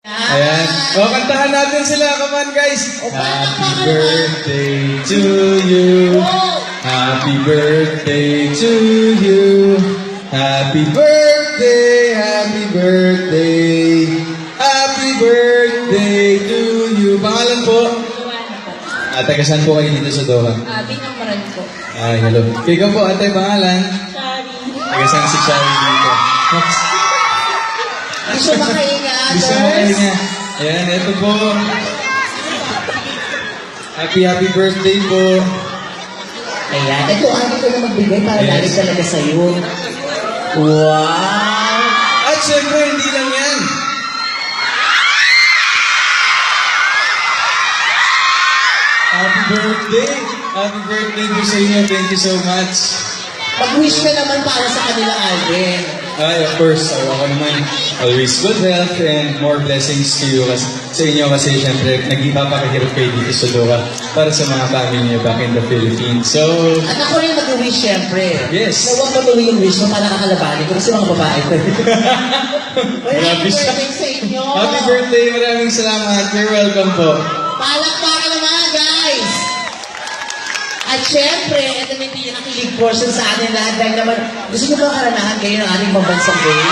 Ayan. O, kantahan natin sila. Come on, guys. Happy birthday to you. Happy birthday to you. Happy birthday, happy birthday. Happy birthday to you. Pangalan po? Ate, kasan po kayo dito sa Doha? Binamaran ko. Ay, hello. Ikaw po, ate, pangalan? Sorry. Kasan si Shari dito? Gusto makahinga, Gusto mo kayo nga. Ayan, ito po. Happy birthday po. Ayan. Ito, ano ko na magbigay para Yes. lagi talaga sa'yo. Wow! At syempre, hindi lang yan. Happy birthday! Happy birthday po sa inyo. Thank you so much. Mag-wish ka naman para sa kanila, Alvin. Ay, of course, ako naman, always good health and more blessings to you sa inyo kasi syempre, nag-ipapakahirap kayo dito sa Doha para sa mga family niyo back in the Philippines. So, At ako rin mag-wish, syempre. Yes. Na huwag matuloy yung wish mo para kakalabanin ko kasi mga babae ko. Well, happy Grabe siya. birthday sa inyo. happy birthday! Maraming salamat. You're welcome po. Palakpakan naman, guys! At syempre, ito na yung pinakakilig portion sa atin lahat dahil naman gusto nyo ba karanahan kayo ng ating pambansang day?